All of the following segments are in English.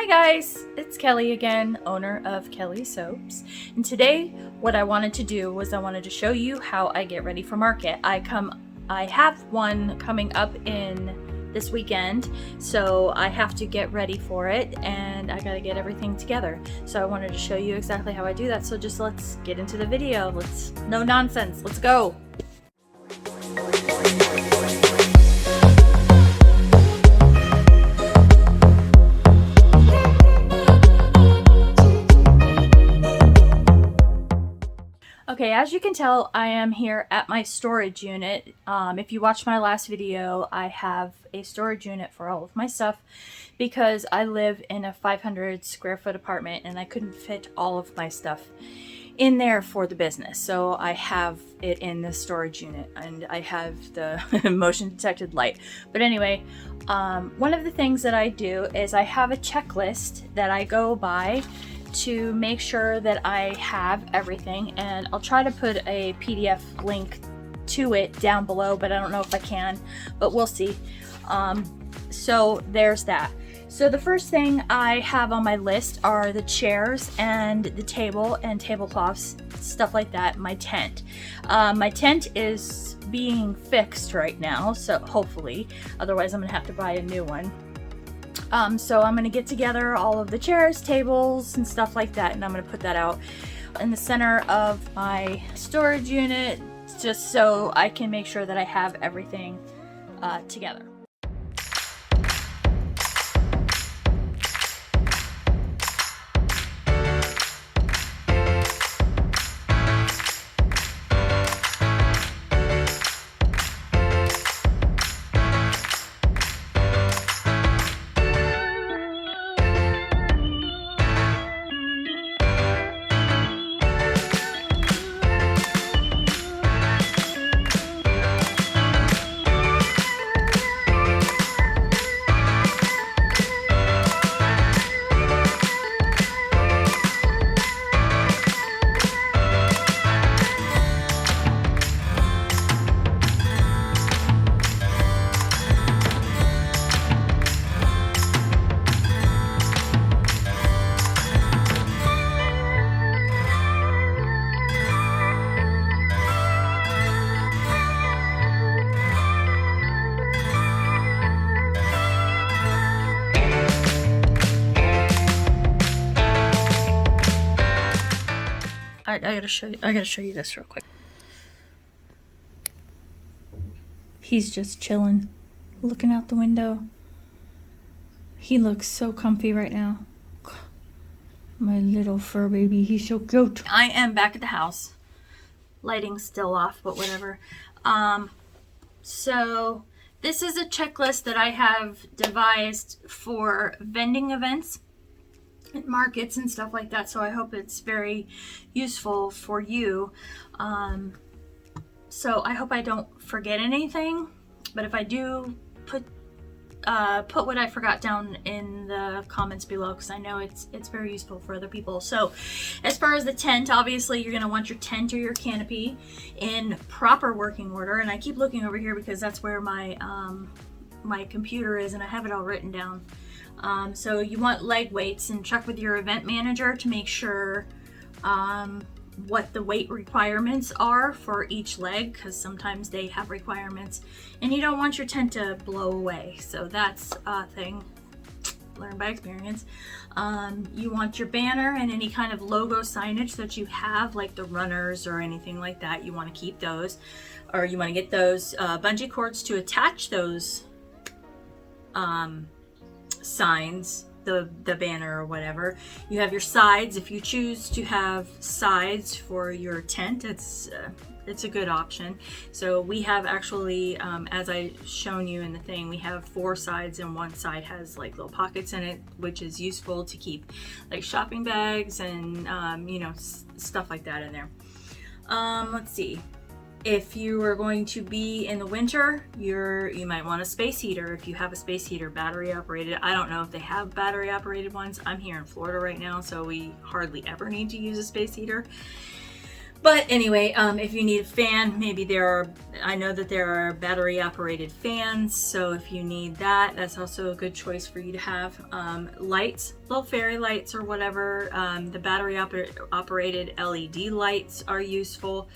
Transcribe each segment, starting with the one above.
Hi guys, it's Kelly again, owner of Keleigh Soaps. And today what I wanted to do was I wanted to show you how I get ready for market. I have one coming up in this weekend, so I have to get ready for it and I gotta get everything together. So I wanted to show you exactly how I do that. So just let's get into the video. No nonsense, let's go. Okay, as you can tell, I am here at my storage unit. If you watched my last video, I have a storage unit for all of my stuff because I live in a 500 square foot apartment and I couldn't fit all of my stuff in there for the business. So I have it in the storage unit and I have the motion detected light. But anyway, one of the things that I do is I have a checklist that I go by to make sure that I have everything, and I'll try to put a PDF link to it down below, but I don't know if I can, but we'll see. So there's that. So the first thing I have on my list are the chairs and the table and tablecloths, stuff like that. My tent. My tent is being fixed right now, so hopefully, otherwise I'm gonna have to buy a new one. So I'm going to get together all of the chairs, tables, and stuff like that, and I'm going to put that out in the center of my storage unit just so I can make sure that I have everything together. I gotta show you this real quick. He's just chilling, looking out the window. He looks so comfy right now. My little fur baby, he's so cute. I am back at the house. Lighting's still off, but whatever. So this is a checklist that I have devised for vending events, markets and stuff like that, so I hope it's very useful for you. So I hope I don't forget anything, but if I do, put what I forgot down in the comments below, because I know it's very useful for other people. So as far as the tent, obviously you're going to want your tent or your canopy in proper working order, and I keep looking over here because that's where my my computer is and I have it all written down. So you want leg weights, and check with your event manager to make sure what the weight requirements are for each leg, because sometimes they have requirements and you don't want your tent to blow away. So that's a thing learned by experience. You want your banner and any kind of logo signage that you have, like the runners or anything like that. You want to keep those, or you want to get those bungee cords to attach those signs, the banner or whatever. You have your sides. If you choose to have sides for your tent, it's a good option. So we have actually, as I shown you in the thing, we have 4 sides, and one side has like little pockets in it, which is useful to keep like shopping bags and you know, stuff like that in there. Let's see. If you are going to be in the winter, you might want a space heater. If you have a space heater, battery operated. I don't know if they have battery operated ones. I'm here in Florida right now, so we hardly ever need to use a space heater. But anyway, if you need a fan, maybe I know that there are battery operated fans, so if you need that, that's also a good choice for you to have. Lights, little fairy lights or whatever. The battery operated LED lights are useful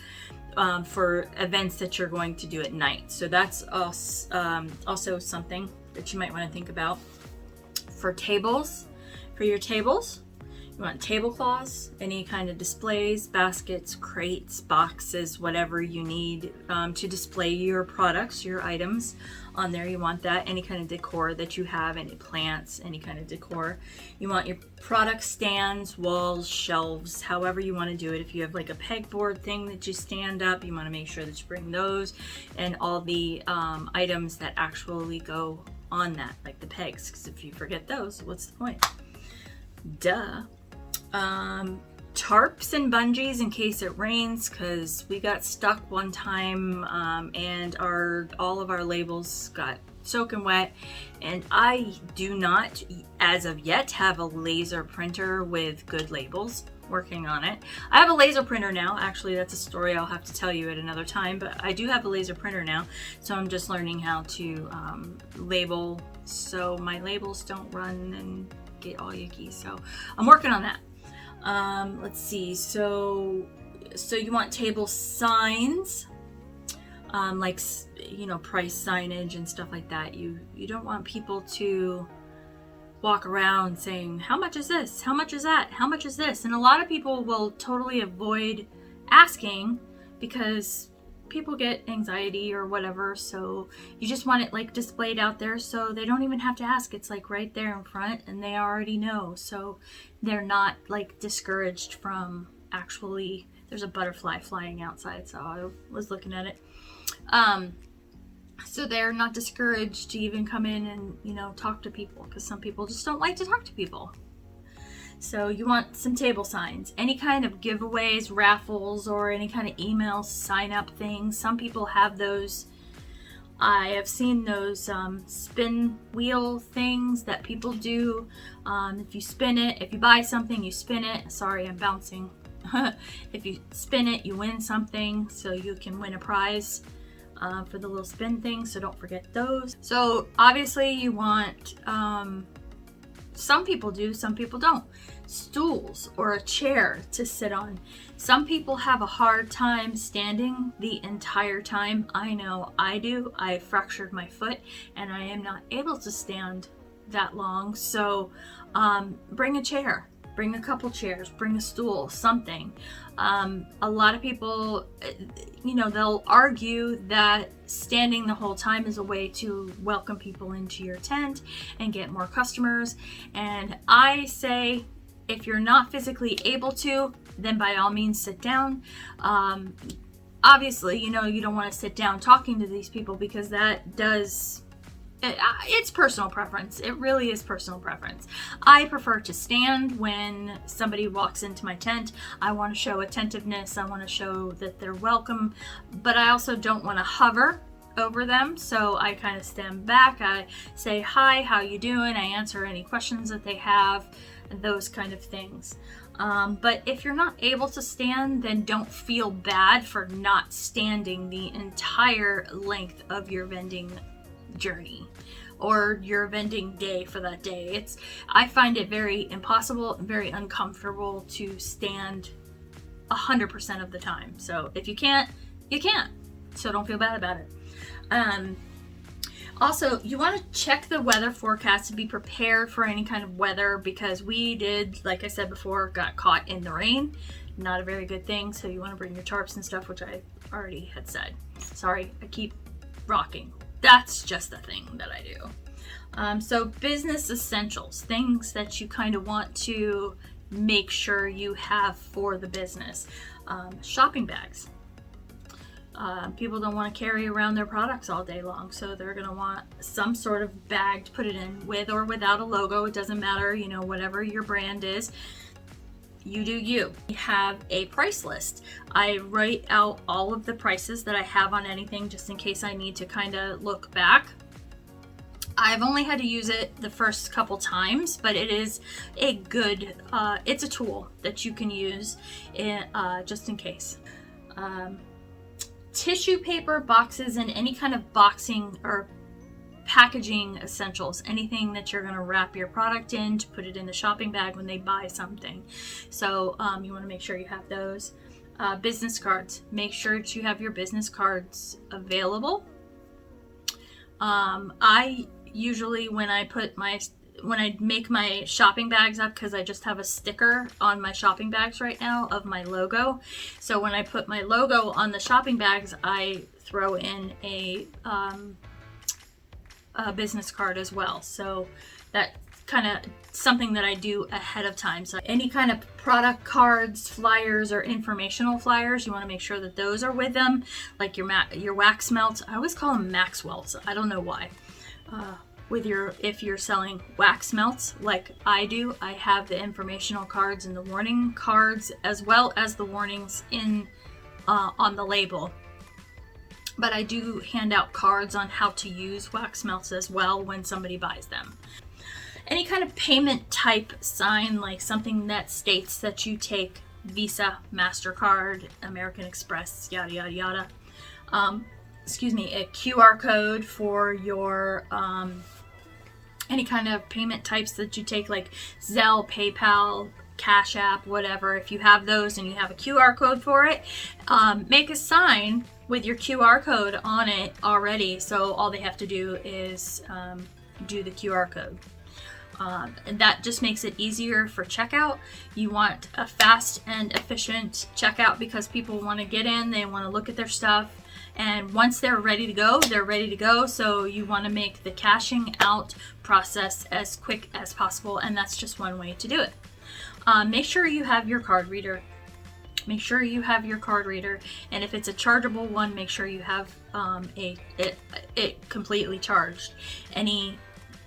for events that you're going to do at night. So that's also something that you might want to think about. For your tables, you want tablecloths, any kind of displays, baskets, crates, boxes, whatever you need to display your products, your items on there. You want that. Any kind of decor that you have, any plants, any kind of decor. You want your product stands, walls, shelves, however you want to do it. If you have like a pegboard thing that you stand up, you want to make sure that you bring those and all the items that actually go on that, like the pegs, because if you forget those, what's the point? Duh. Tarps and bungees in case it rains, because we got stuck one time and all of our labels got soaking wet, and I do not as of yet have a laser printer with good labels. Working on it. I have a laser printer now. Actually, that's a story I'll have to tell you at another time, but I do have a laser printer now, so I'm just learning how to label so my labels don't run and get all yucky. So I'm working on that. Let's see. So you want table signs, like, you know, price signage and stuff like that. You don't want people to walk around saying, how much is this? How much is that? How much is this? And a lot of people will totally avoid asking because people get anxiety or whatever. So you just want it like displayed out there so they don't even have to ask. It's like right there in front and they already know. So they're not like discouraged from actually, there's a butterfly flying outside. So I was looking at it. So they're not discouraged to even come in and, you know, talk to people, because some people just don't like to talk to people. So you want some table signs, any kind of giveaways, raffles, or any kind of email sign up things. Some people have those. I have seen those spin wheel things that people do. If you spin it, if you buy something, you spin it. Sorry, I'm bouncing. If you spin it, you win something, so you can win a prize. For the little spin thing, so don't forget those. So obviously you want, some people do, some people don't, stools or a chair to sit on. Some people have a hard time standing the entire time. I know I do. I fractured my foot and I am not able to stand that long. So bring a chair. Bring a couple chairs, bring a stool, something. A lot of people, you know, they'll argue that standing the whole time is a way to welcome people into your tent and get more customers. And I say, if you're not physically able to, then by all means sit down. Obviously, you know, you don't want to sit down talking to these people because that does... It's personal preference. It really is personal preference. I prefer to stand when somebody walks into my tent. I want to show attentiveness. I want to show that they're welcome, but I also don't want to hover over them. So I kind of stand back. I say, hi, how you doing? I answer any questions that they have, those kind of things. But if you're not able to stand, then don't feel bad for not standing the entire length of your vending journey or your vending day for that day. I find it very impossible and very uncomfortable to stand 100% of the time. So if you can't, you can't. So don't feel bad about it. Also, you want to check the weather forecast to be prepared for any kind of weather, because we did, like I said before, got caught in the rain. Not a very good thing. So you want to bring your tarps and stuff, which I already had said. Sorry, I keep rocking. That's just the thing that I do. So business essentials, things that you kind of want to make sure you have for the business. Shopping bags. People don't want to carry around their products all day long, so they're going to want some sort of bag to put it in, with or without a logo. It doesn't matter, you know, whatever your brand is. You do you. We have a price list. I write out all of the prices that I have on anything just in case I need to kind of look back. I've only had to use it the first couple times, but it is a good, it's a tool that you can use just in case. tissue paper, boxes, and any kind of boxing or packaging essentials, anything that you're going to wrap your product in to put it in the shopping bag when they buy something. So you want to make sure you have those. Business cards, make sure that you have your business cards available. I usually, when I make my shopping bags up, because I just have a sticker on my shopping bags right now of my logo. So when I put my logo on the shopping bags, I throw in a business card as well. So that kind of something that I do ahead of time. So any kind of product cards, flyers, or informational flyers, you want to make sure that those are with them. Like your wax melts. I always call them Maxwells. I don't know why. If you're selling wax melts like I do, I have the informational cards and the warning cards, as well as the warnings in on the label. But I do hand out cards on how to use wax melts as well when somebody buys them. Any kind of payment type sign, like something that states that you take Visa, MasterCard, American Express, yada yada yada. A QR code for your any kind of payment types that you take, like Zelle, PayPal, Cash App, whatever. If you have those and you have a QR code for it, make a sign with your QR code on it already. So all they have to do is do the QR code. And that just makes it easier for checkout. You want a fast and efficient checkout because people want to get in, they want to look at their stuff, and once they're ready to go, they're ready to go. So you want to make the cashing out process as quick as possible, and that's just one way to do it. Make sure you have your card reader. Make sure you have your card reader, and if it's a chargeable one, make sure you have it completely charged. Any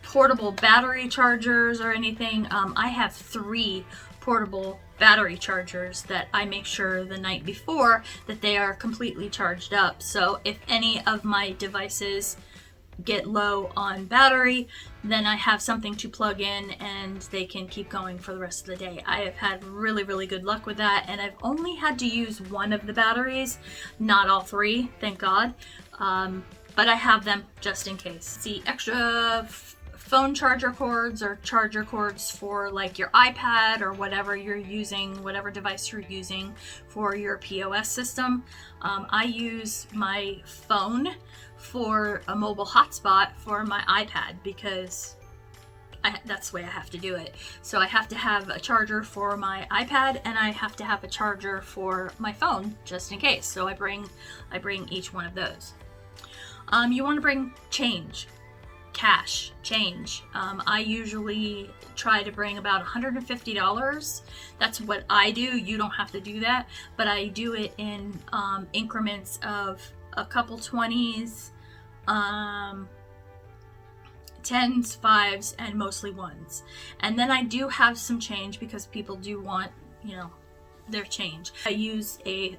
portable battery chargers or anything, I have 3 portable battery chargers that I make sure the night before that they are completely charged up. So if any of my devices get low on battery, then I have something to plug in and they can keep going for the rest of the day. I have had really, really good luck with that, and I've only had to use one of the batteries, not all 3, thank God. But I have them just in case. See, extra phone charger cords or charger cords for like your iPad or whatever you're using, whatever device you're using for your POS system. I use my phone for a mobile hotspot for my iPad because that's the way I have to do it. So I have to have a charger for my iPad and I have to have a charger for my phone just in case. So I bring each one of those. You want to bring change. Cash, change. I usually try to bring about $150. That's what I do. You don't have to do that, but I do it in increments of a couple 20s, 10s, 5s, and mostly 1s. And then I do have some change because people do want, their change. I use a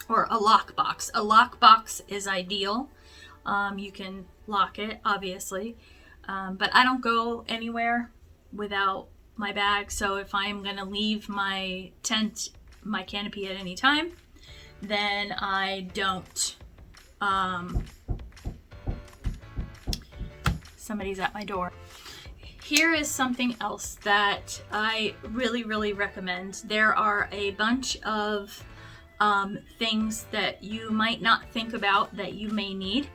lockbox. A lockbox is ideal. You can lock it, obviously, but I don't go anywhere without my bag. So if I'm gonna leave my tent, my canopy at any time, then I don't. Somebody's at my door. Here is something else that I really, really recommend. There are a bunch of things that you might not think about that you may need.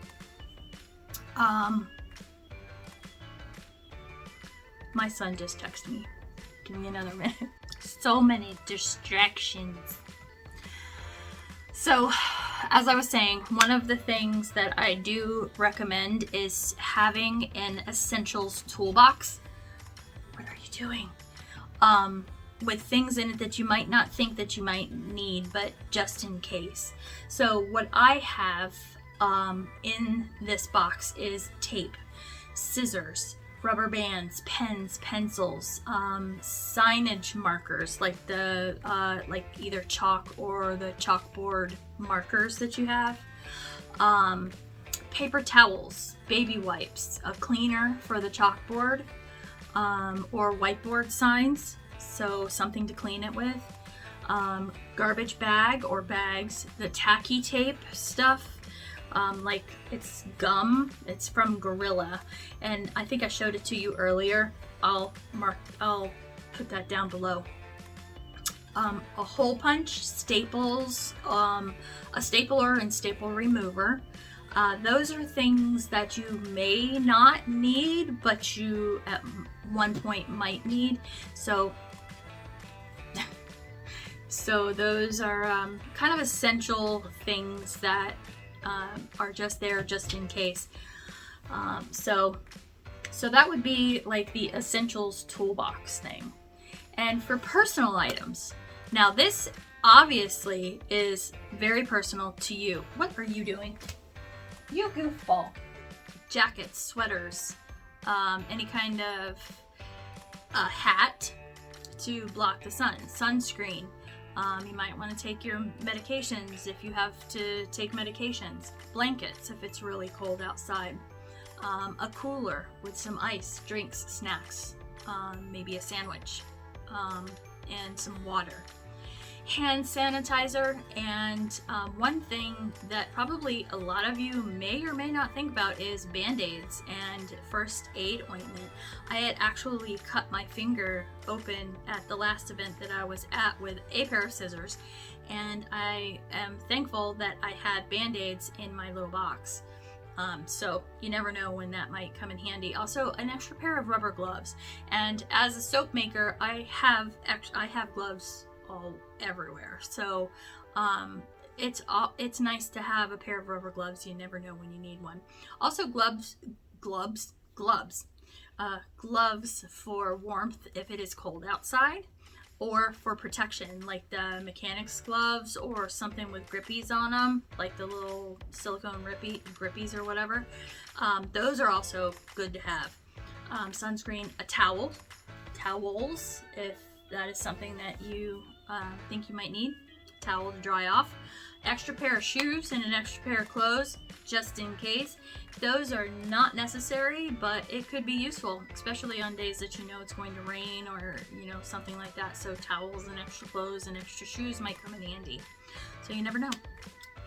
My son just texted me. Give me another minute. So many distractions. So, as I was saying, one of the things that I do recommend is having an essentials toolbox. What are you doing? With things in it that you might not think that you might need, but just in case. So what I have in this box is tape, scissors, rubber bands, pens, pencils, signage markers like the like either chalk or the chalkboard markers that you have, paper towels, baby wipes, a cleaner for the chalkboard or whiteboard signs, so something to clean it with, garbage bag or bags, the tacky tape stuff, like it's gum. It's from Gorilla, and I think I showed it to you earlier. I'll put that down below. A hole punch, staples, a stapler and staple remover. Those are things that you may not need, but you at one point might need. So those are kind of essential things that are just there just in case. So that would be like the essentials toolbox thing. And for personal items, now this obviously is very personal to you. What are you doing? You goofball. Jackets, sweaters, any kind of hat to block the sun, sunscreen. You might want to take your medications if you have to take medications, blankets if it's really cold outside, a cooler with some ice, drinks, snacks, maybe a sandwich, and some water. Hand sanitizer, and one thing that probably a lot of you may or may not think about is Band-Aids and first aid ointment. I had actually cut my finger open at the last event that I was at with a pair of scissors, and I am thankful that I had Band-Aids in my little box. So you never know when that might come in handy. Also, an extra pair of rubber gloves, and as a soap maker, I have gloves all everywhere. So it's nice to have a pair of rubber gloves. You never know when you need one. Also, gloves for warmth if it is cold outside, or for protection, like the mechanics gloves or something with grippies on them, like the little silicone grippies or whatever. Those are also good to have. Sunscreen, a towels, if that is something that you think you might need. Towel to dry off. Extra pair of shoes and an extra pair of clothes just in case. Those are not necessary, but it could be useful, especially on days that you know it's going to rain or something like that. So towels and extra clothes and extra shoes might come in handy. So you never know.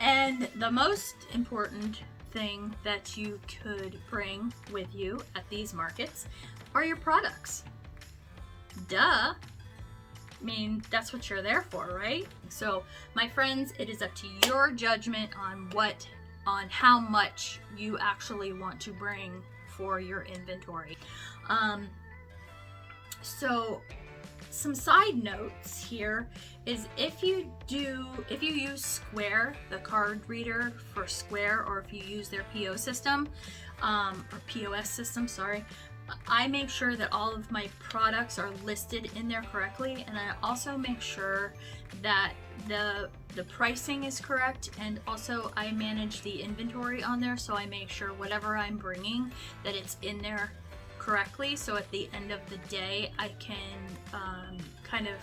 And the most important thing that you could bring with you at these markets are your products. Duh. I mean, that's what you're there for, right? So, my friends, it is up to your judgment on how much you actually want to bring for your inventory. So, some side notes here is if you use Square, the card reader for Square, or if you use their PO system, or POS system, sorry, I make sure that all of my products are listed in there correctly, and I also make sure that the pricing is correct, and also I manage the inventory on there, so I make sure whatever I'm bringing that it's in there correctly, so at the end of the day I can kind of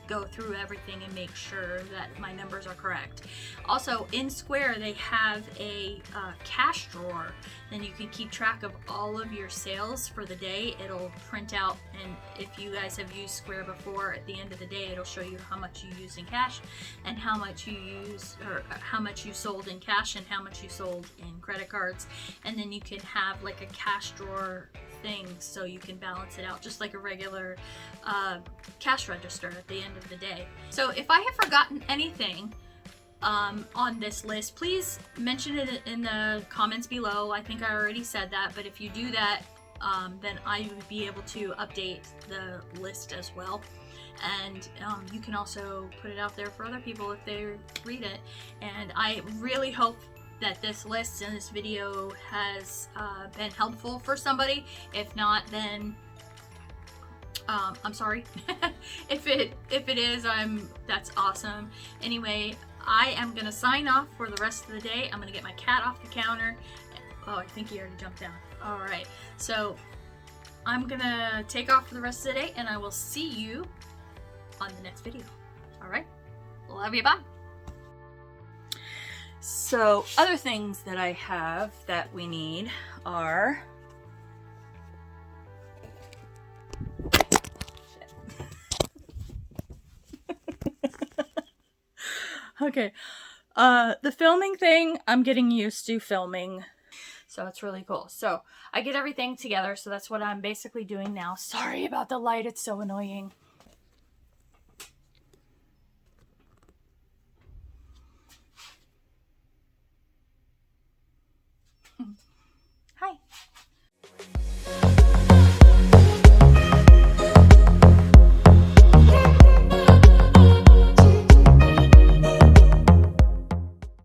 go through everything and make sure that my numbers are correct. Also, in Square they have a cash drawer, then you can keep track of all of your sales for the day. It'll print out, and if you guys have used Square before, at the end of the day it'll show you how much you used in cash and how much you used, or how much you sold in cash and how much you sold in credit cards, and then you can have like a cash drawer thing so you can balance it out just like a regular cash register at the end of the day. So if I have forgotten anything on this list, please mention it in the comments below. I think I already said that, but if you do that, then I will be able to update the list as well. And you can also put it out there for other people if they read it. And I really hope that this list and this video has been helpful for somebody. If not, then I'm sorry. if it is, that's awesome. Anyway, I am gonna sign off for the rest of the day. I'm gonna get my cat off the counter. Oh, I think he already jumped down. All right, so I'm gonna take off for the rest of the day, and I will see you on the next video. All right, love you, bye. So other things that I have that we need are Okay. The filming thing, I'm getting used to filming. So it's really cool. So I get everything together. So that's what I'm basically doing now. Sorry about the light. It's so annoying.